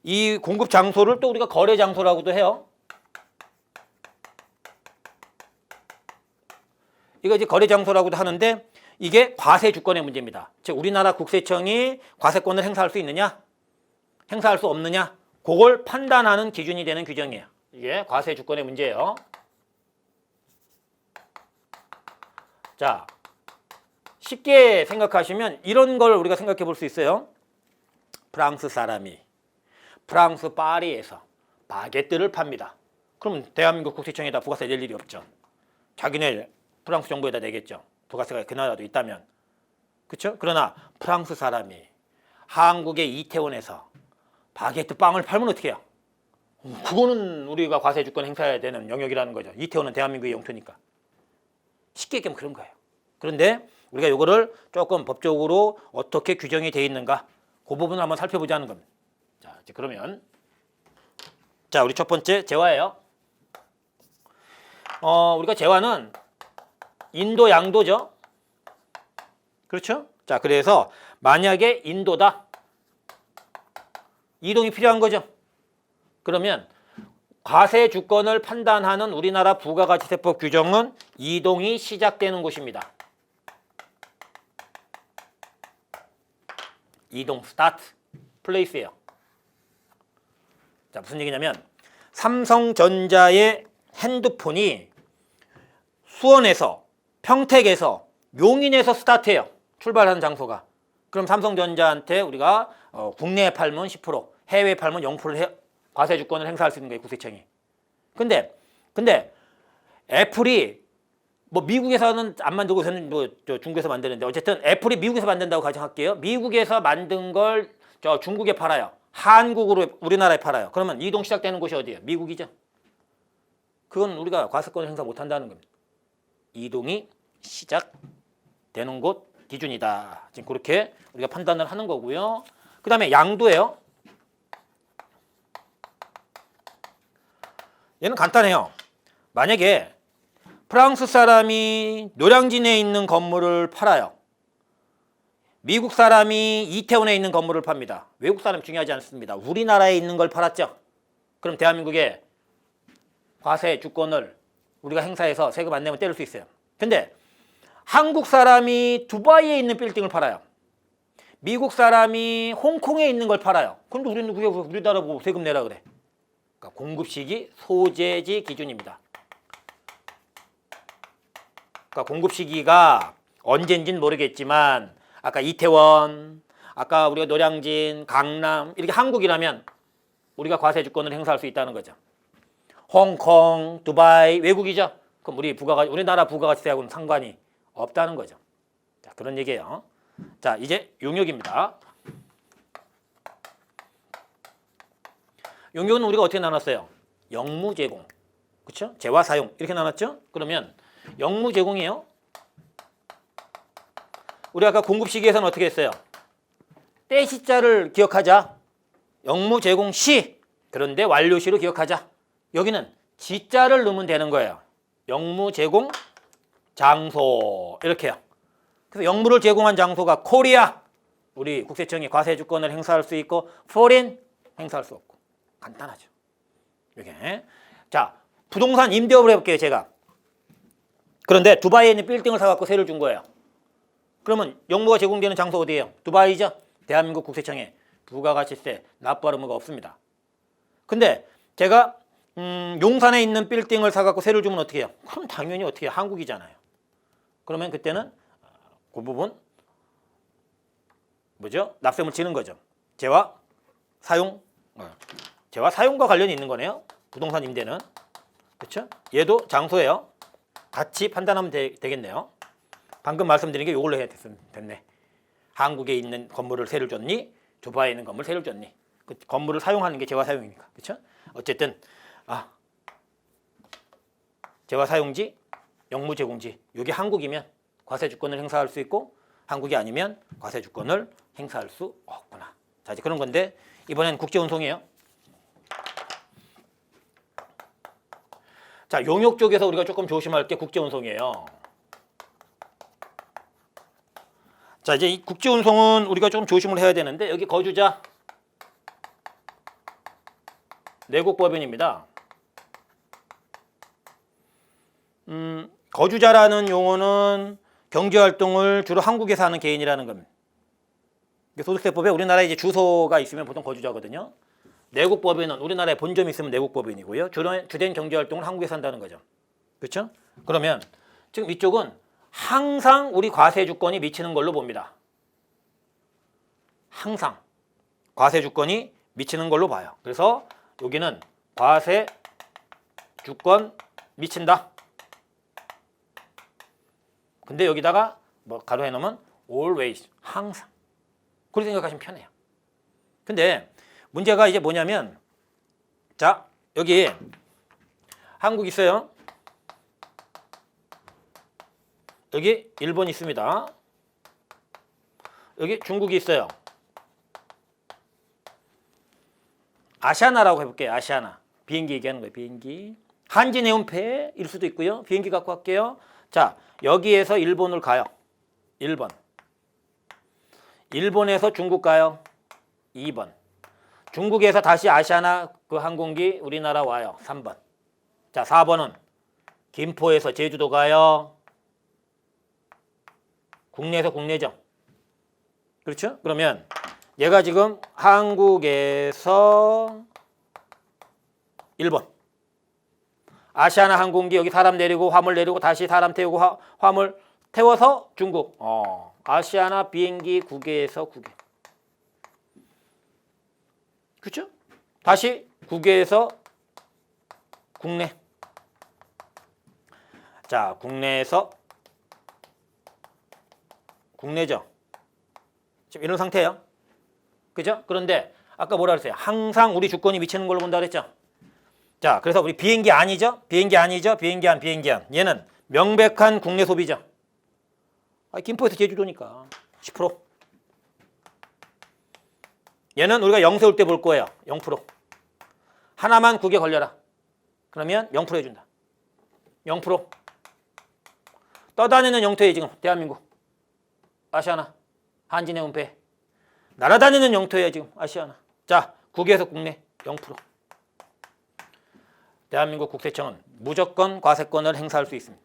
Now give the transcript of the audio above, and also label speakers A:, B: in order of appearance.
A: 이 공급 장소를 또 우리가 거래 장소라고도 해요. 이거 이제 거래 장소라고도 하는데 이게 과세 주권의 문제입니다. 즉 우리나라 국세청이 과세권을 행사할 수 있느냐, 행사할 수 없느냐, 그걸 판단하는 기준이 되는 규정이에요. 이게 과세 주권의 문제예요. 자, 쉽게 생각하시면 이런 걸 우리가 생각해 볼 수 있어요. 프랑스 사람이 프랑스 파리에서 바게트를 팝니다. 그럼 대한민국 국세청에다 부가세 낼 일이 없죠. 자기네 프랑스 정부에다 내겠죠. 부가세가 그 나라도 있다면. 그렇죠? 그러나 프랑스 사람이 한국의 이태원에서 바게트 빵을 팔면 어떻게 해요? 그거는 우리가 과세 주권 행사해야 되는 영역이라는 거죠. 이태원은 대한민국의 영토니까. 쉽게 얘기하면 그런 거예요. 그런데 우리가 이거를 조금 법적으로 어떻게 규정이 되어 있는가 그 부분을 한번 살펴보자는 겁니다. 자, 이제 그러면 자, 우리 첫 번째 재화예요. 우리가 재화는 인도 양도죠. 그렇죠? 자, 그래서 만약에 인도다. 이동이 필요한 거죠. 그러면 과세 주권을 판단하는 우리나라 부가가치세법 규정은 이동이 시작되는 곳입니다. 이동 스타트 플레이스예요. 자, 무슨 얘기냐면 삼성전자의 핸드폰이 수원에서 평택에서 용인에서 스타트해요. 출발하는 장소가. 그럼 삼성전자한테 우리가 국내에 팔면 10%, 해외에 팔면 0% 과세 주권을 행사할 수 있는 거예요, 국세청이. 근데 애플이 뭐 미국에서는 안 만들고 저는 뭐 중국에서 만드는데 어쨌든 애플이 미국에서 만든다고 가정할게요. 미국에서 만든 걸 저 중국에 팔아요. 한국으로 우리나라에 팔아요. 그러면 이동 시작되는 곳이 어디예요? 미국이죠. 그건 우리가 과세권을 행사 못 한다는 겁니다. 이동이 시작되는 곳 기준이다. 지금 그렇게 우리가 판단을 하는 거고요. 그 다음에 양도예요. 얘는 간단해요. 만약에 프랑스 사람이 노량진에 있는 건물을 팔아요. 미국 사람이 이태원에 있는 건물을 팝니다. 외국 사람 중요하지 않습니다. 우리나라에 있는 걸 팔았죠. 그럼 대한민국의 과세 주권을 우리가 행사해서 세금 안 내면 때릴 수 있어요. 근데 한국 사람이 두바이에 있는 빌딩을 팔아요. 미국 사람이 홍콩에 있는 걸 팔아요. 그런데 우리는 우리나라 보고 세금 내라 그래. 그러니까 공급 시기 소재지 기준입니다. 그러니까 공급 시기가 언젠지는 모르겠지만 아까 이태원, 아까 우리가 노량진, 강남 이렇게 한국이라면 우리가 과세 주권을 행사할 수 있다는 거죠. 홍콩, 두바이 외국이죠. 그럼 우리나라 부가가치세하고는 상관이 없다는 거죠. 자, 그런 얘기예요. 자, 이제 용역입니다. 용역은 우리가 어떻게 나눴어요? 영무 제공, 그렇죠? 재화 사용 이렇게 나눴죠? 그러면 영무 제공이에요. 우리 아까 공급 시기에서는 어떻게 했어요? 때 시자를 기억하자. 영무 제공 시. 그런데 완료 시로 기억하자. 여기는 지자를 넣으면 되는 거예요. 영무 제공 장소 이렇게요. 그래서 영무를 제공한 장소가 코리아. 우리 국세청이 과세 주권을 행사할 수 있고 포린 행사할 수 없고. 간단하죠. 이게. 자, 부동산 임대업을 해볼게요, 제가. 그런데 두바이에 있는 빌딩을 사갖고 세를 준 거예요. 그러면 영무가 제공되는 장소 어디예요? 두바이죠? 대한민국 국세청에 부가가치세 납부할 의무가 없습니다. 근데 제가 용산에 있는 빌딩을 사갖고 세를 주면 어떻게 해요? 그럼 당연히 어떻게 해요? 한국이잖아요. 그러면 그때는 그 부분 뭐죠? 납세금을 지는 거죠. 재화 사용, 재화 사용과 관련이 있는 거네요. 부동산 임대는. 그렇죠? 얘도 장소예요. 같이 판단하면 되겠네요. 방금 말씀드린 게 이걸로 해야 됐네. 한국에 있는 건물을 세를 줬니? 두바이에 있는 건물을 세를 줬니? 그 건물을 사용하는 게 재화 사용이니까. 그렇죠? 어쨌든 재화 사용지, 영무 제공지. 이게 한국이면 과세 주권을 행사할 수 있고 한국이 아니면 과세 주권을 행사할 수 없구나. 자, 이제 그런 건데 이번엔 국제 운송이에요. 자, 용역 쪽에서 우리가 조금 조심할 게 국제 운송이에요. 자, 이제 이 국제 운송은 우리가 좀 조심을 해야 되는데 여기 거주자 내국법인입니다. 거주자라는 용어는 경제활동을 주로 한국에서 하는 개인이라는 겁니다. 소득세법에 우리나라에 이제 주소가 있으면 보통 거주자거든요. 내국법인은 우리나라에 본점이 있으면 내국법인이고요. 주된 경제활동을 한국에서 한다는 거죠. 그렇죠? 그러면 지금 이쪽은 항상 우리 과세주권이 미치는 걸로 봅니다. 항상 과세주권이 미치는 걸로 봐요. 그래서 여기는 과세주권 미친다. 근데 여기다가 뭐 가로해 놓으면 always, 항상. 그렇게 생각하시면 편해요. 근데 문제가 이제 뭐냐면, 자, 여기 한국 있어요. 여기 일본 있습니다. 여기 중국이 있어요. 아시아나라고 해볼게요. 아시아나. 비행기 얘기하는 거예요. 비행기. 한진해운패일 수도 있고요. 비행기 갖고 갈게요. 자, 여기에서 일본을 가요. 1번. 일본에서 중국 가요. 2번. 중국에서 다시 아시아나 그 항공기 우리나라 와요. 3번. 자, 4번은 김포에서 제주도 가요. 국내에서 국내죠. 그렇죠? 그러면 얘가 지금 한국에서 일본. 아시아나 항공기 여기 사람 내리고 화물 내리고 다시 사람 태우고 화물 태워서 중국. 아시아나 비행기 국외에서 국외. 그렇죠? 다시 국외에서 국내. 자, 국내에서 국내죠. 지금 이런 상태예요. 그죠? 그런데 아까 뭐라 그랬어요? 항상 우리 주권이 미치는 걸로 본다 그랬죠? 자, 그래서 우리 비행기 아니죠? 비행기 아니죠? 비행기 안. 얘는 명백한 국내 소비죠. 김포에서 제주도니까 10%. 얘는 우리가 0 세울 때 볼 거예요. 0%. 하나만 국에 걸려라. 그러면 0% 해준다. 0%. 떠다니는 영토에 지금 대한민국. 아시아나. 한진해운패. 날아다니는 영토에 지금 아시아나. 자, 국외에서 국내 0%. 대한민국 국세청은 무조건 과세권을 행사할 수 있습니다.